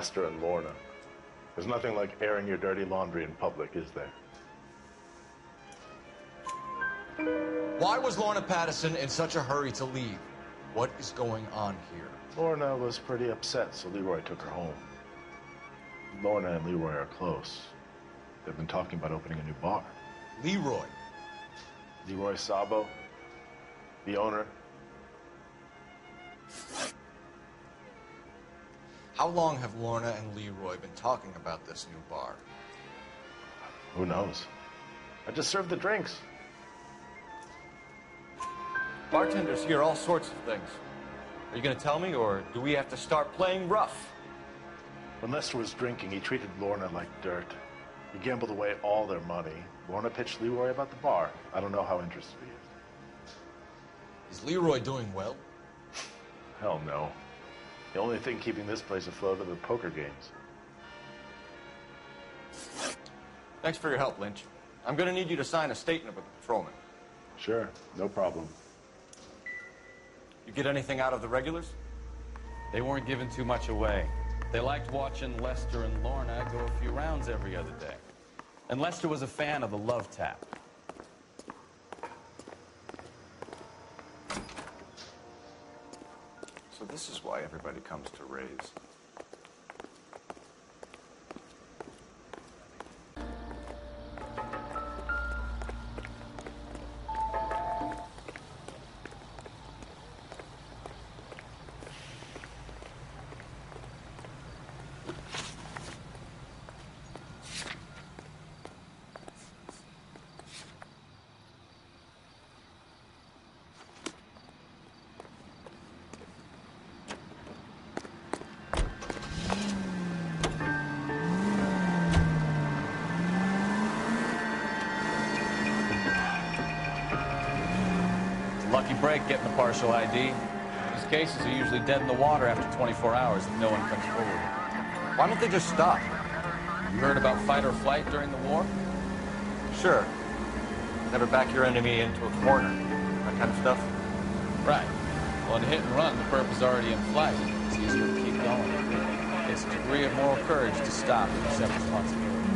Lester and Lorna. There's nothing like airing your dirty laundry in public, is there? Why was Lorna Patterson in such a hurry to leave? What is going on here? Lorna was pretty upset, so Leroy took her home. Lorna and Leroy are close. They've been talking about opening a new bar. Leroy? Leroy Sabo, the owner. How long have Lorna and Leroy been talking about this new bar? Who knows? I just served the drinks. Bartenders hear all sorts of things. Are you going to tell me, or do we have to start playing rough? When Lester was drinking, he treated Lorna like dirt. He gambled away all their money. Lorna pitched Leroy about the bar. I don't know how interested he is. Is Leroy doing well? Hell no. The only thing keeping this place afloat are the poker games. Thanks for your help, Lynch. I'm going to need you to sign a statement with the patrolman. Sure, no problem. You get anything out of the regulars? They weren't giving too much away. They liked watching Lester and Lorna go a few rounds every other day. And Lester was a fan of the love tap. So this is why everybody comes to Ray's. Lucky break getting the partial ID. These cases are usually dead in the water after 24 hours if no one comes forward. Why don't they just stop? You heard about fight or flight during the war? Sure. Never back your enemy into a corner. That kind of stuff. Right. Well, in hit and run, the perp is already in flight. It's easier to keep going. It's a degree of moral courage to stop and accept responsibility.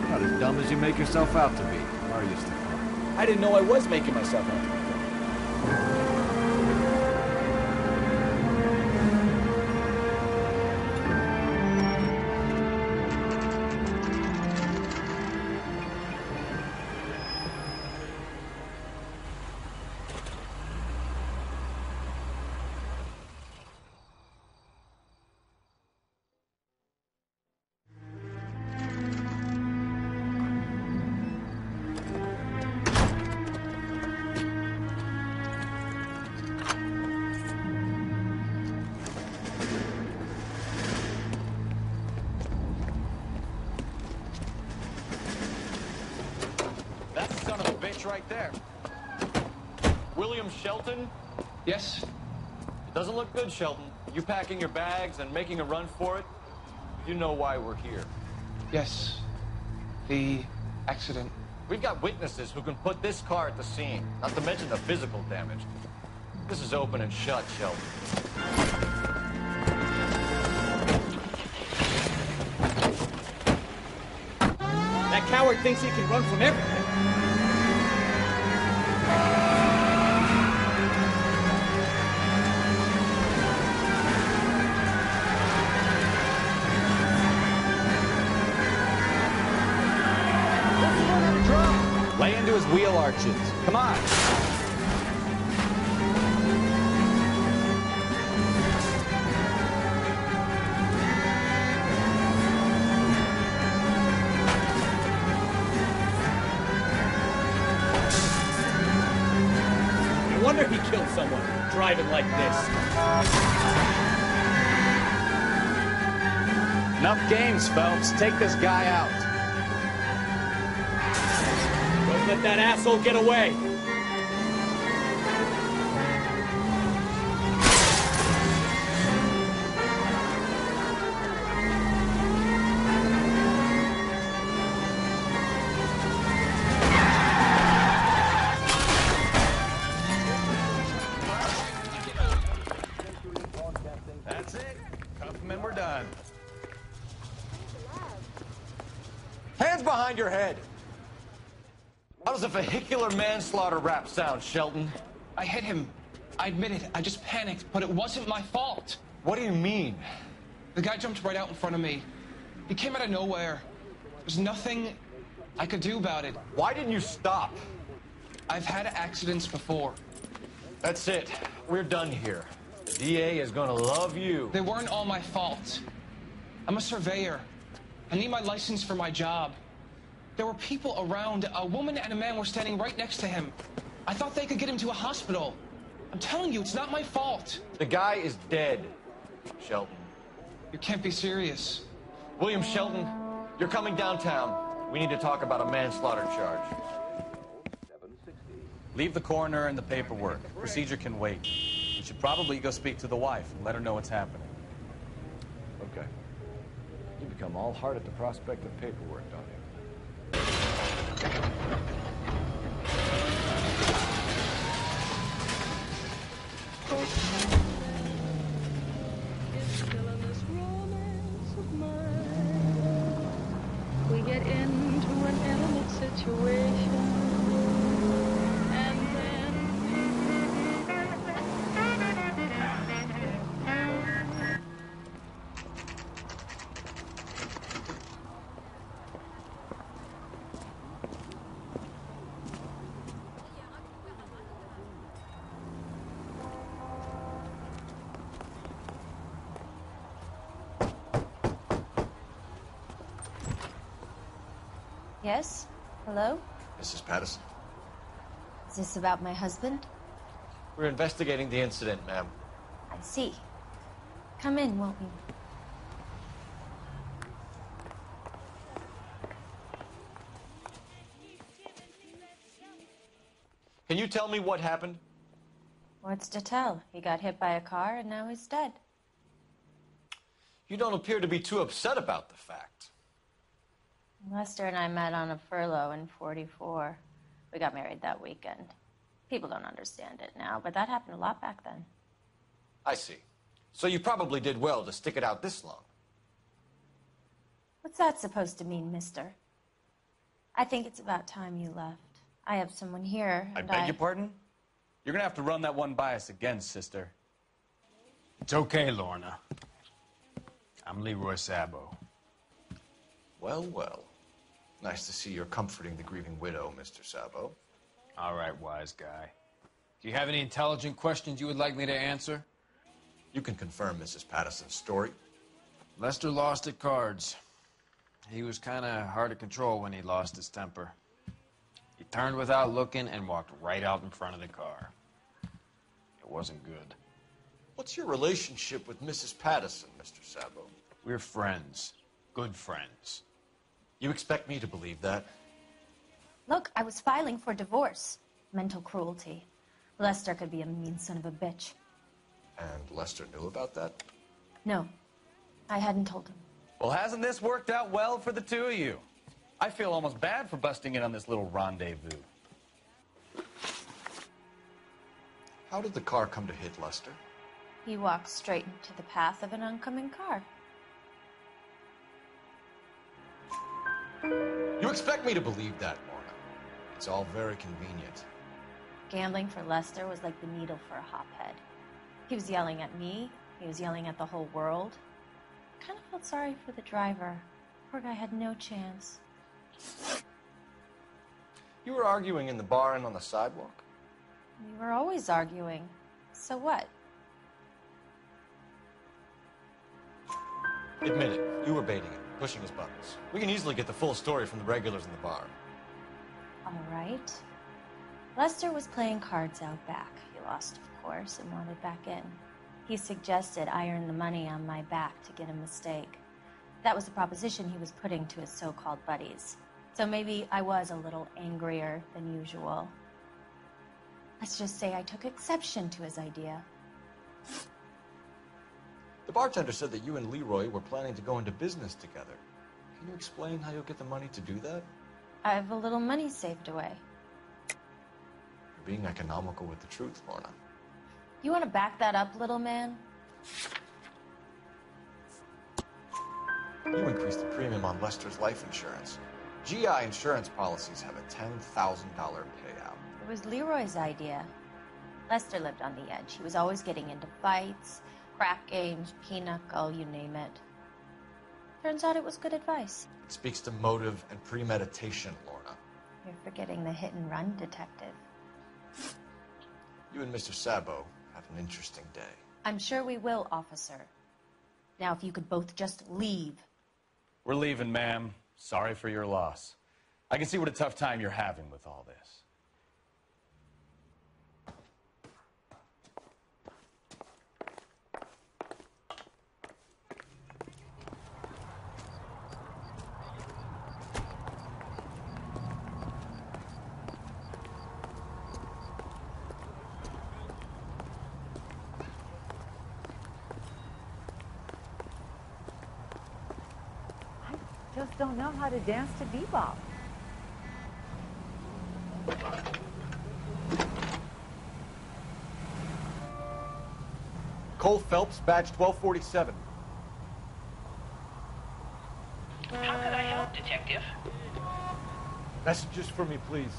Not as dumb as you make yourself out to be, are you, Stefan? I didn't know I was making myself out to be. Right there. William Shelton? Yes? It doesn't look good, Shelton. You packing your bags and making a run for it? You know why we're here. Yes. The accident. We've got witnesses who can put this car at the scene, not to mention the physical damage. This is open and shut, Shelton. That coward thinks he can run from everything. Lay into his wheel arches. Come on. No wonder he killed someone driving like this. Enough games, Phelps. Take this guy out. Don't let that asshole get away. That's it. Cuff him and we're done. behind your head? How does a vehicular manslaughter rap sound, Shelton? I hit him. I admit it. I just panicked, but it wasn't my fault. What do you mean? The guy jumped right out in front of me. He came out of nowhere. There's nothing I could do about it. Why didn't you stop? I've had accidents before. That's it. We're done here. The DA is gonna love you. They weren't all my fault. I'm a surveyor. I need my license for my job. There were people around. A woman and a man were standing right next to him. I thought they could get him to a hospital. I'm telling you, it's not my fault. The guy is dead, Shelton. You can't be serious. William Shelton, you're coming downtown. We need to talk about a manslaughter charge. Leave the coroner and the paperwork. Procedure can wait. You should probably go speak to the wife and let her know what's happening. Okay. You become all heart at the prospect of paperwork, don't you? We get into an intimate situation, and then Yes? Hello? Mrs. Patterson, Is this about my husband? we're investigating the incident, ma'am. I see. Come in, won't you? Can you tell me what happened? What's to tell? He got hit by a car and now he's dead. You don't appear to be too upset about the fact. Lester and I met on a furlough in '44. We got married that weekend. People don't understand it now, but that happened a lot back then. I see. So you probably did well to stick it out this long. What's that supposed to mean, mister? I think it's about time you left. I have someone here, I and beg your pardon? You're gonna have to run that one by us again, sister. It's okay, Lorna. I'm Leroy Sabo. Well, well. Nice to see you're comforting the grieving widow, Mr. Sabo. All right, wise guy. Do you have any intelligent questions you would like me to answer? You can confirm Mrs. Patterson's story. Lester lost at cards. He was kind of hard to control when he lost his temper. He turned without looking and walked right out in front of the car. It wasn't good. What's your relationship with Mrs. Patterson, Mr. Sabo? We're friends. Good friends. You expect me to believe that? Look, I was filing for divorce. Mental cruelty. Lester could be a mean son of a bitch. And Lester knew about that? No, I hadn't told him. Well, hasn't this worked out well for the two of you? I feel almost bad for busting in on this little rendezvous. How did the car come to hit Lester? He walked straight into the path of an oncoming car. You expect me to believe that, Lorna? It's all very convenient. Gambling for Lester was like the needle for a hophead. He was yelling at me. He was yelling at the whole world. I kind of felt sorry for the driver. Poor guy had no chance. You were arguing in the bar and on the sidewalk? We were always arguing. So what? Admit it. You were baiting him, pushing his buttons. We can easily get the full story from the regulars in the bar. All right. Lester was playing cards out back. He lost, of course, and wanted back in. He suggested I earn the money on my back to get a mistake. That was the proposition he was putting to his so-called buddies. So maybe I was a little angrier than usual. Let's just say I took exception to his idea. The bartender said that you and Leroy were planning to go into business together. Can you explain how you'll get the money to do that? I have a little money saved away. You're being economical with the truth, Lorna. You want to back that up, little man? You increased the premium on Lester's life insurance. GI insurance policies have a $10,000 payout. It was Leroy's idea. Lester lived on the edge. He was always getting into fights, crack games, pinochle, you name it. Turns out it was good advice. It speaks to motive and premeditation, Lorna. You're forgetting the hit-and-run detective. You and Mr. Sabo have an interesting day. I'm sure we will, officer. Now, if you could both just leave. We're leaving, ma'am. Sorry for your loss. I can see what a tough time you're having with all this. Just don't know how to dance to bebop. Cole Phelps, badge 1247. How could I help, Detective? Messages for me, please.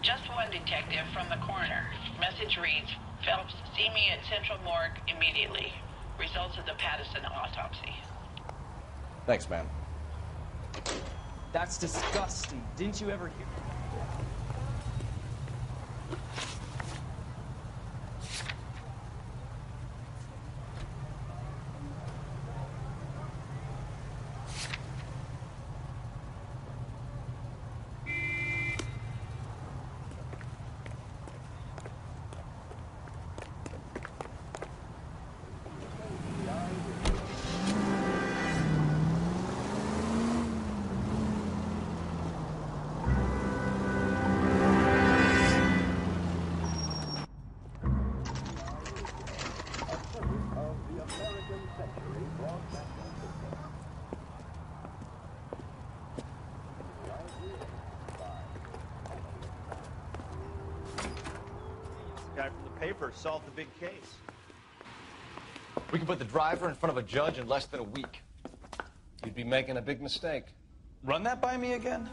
Just one detective from the coroner. Message reads, Phelps, see me at Central Morgue immediately. Results of the Patterson autopsy. Thanks, man. That's disgusting. Didn't you ever hear? Guy from the paper solved the big case. We can put the driver in front of a judge in less than a week. You'd be making a big mistake. Run that by me again?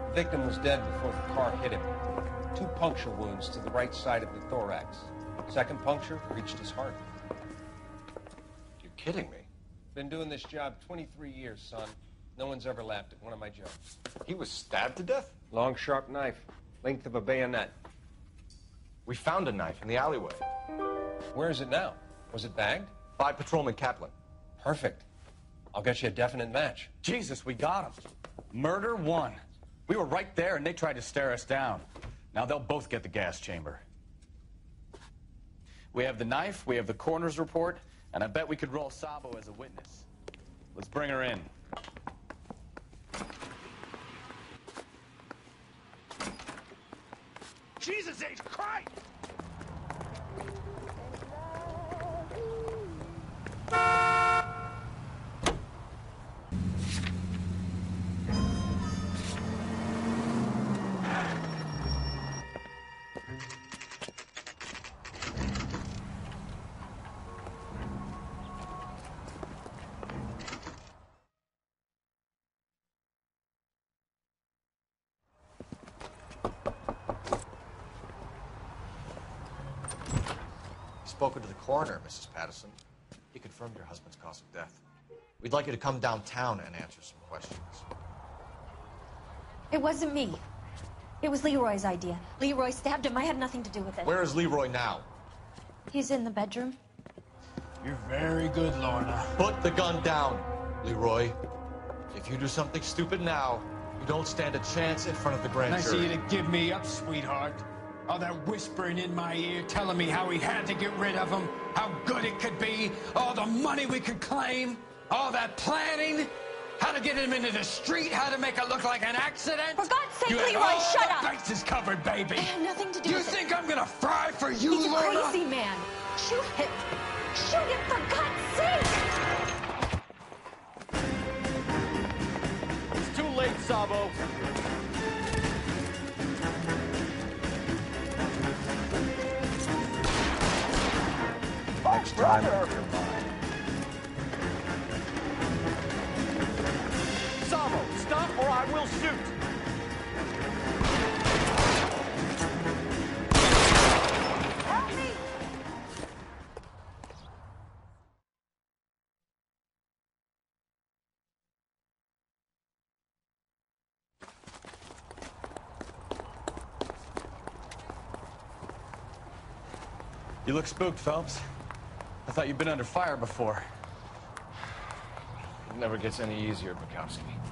The victim was dead before the car hit him. 2 puncture wounds to the right side of the thorax. Second puncture reached his heart. You're kidding me. Been doing this job 23 years, son. No one's ever laughed at one of my jokes. He was stabbed to death? Long, sharp knife. Length of a bayonet. We found a knife in the alleyway. Where is it now? Was it bagged? By Patrolman Kaplan. Perfect. I'll get you a definite match. Jesus, we got him. Murder 1. We were right there and they tried to stare us down. Now they'll both get the gas chamber. We have the knife, we have the coroner's report, and I bet we could roll Sabo as a witness. Let's bring her in. Jesus H. Christ! Spoken to the coroner, Mrs. Patterson. He confirmed your husband's cause of death. We'd like you to come downtown and answer some questions. It wasn't me. It was Leroy's idea. Leroy stabbed him. I had nothing to do with it. Where is Leroy now? He's in the bedroom. You're very good, Lorna. Put the gun down, Leroy. If you do something stupid now, you don't stand a chance in front of the grand jury. Nice of you to give me up, sweetheart. All that whispering in my ear, telling me how we had to get rid of him, how good it could be, all the money we could claim, all that planning, how to get him into the street, how to make it look like an accident. For God's sake, You had Leroy, all shut the up! bases covered, baby. I had nothing to do You with it. think I'm gonna fry for you, He's a Lorna? crazy man. Shoot him. Shoot him, for God's sake! It's too late, Sabo. Next time, you're mine. Sabo! shoot! Help me! You look spooked, Phelps. I thought you'd been under fire before. It never gets any easier, Bukowski.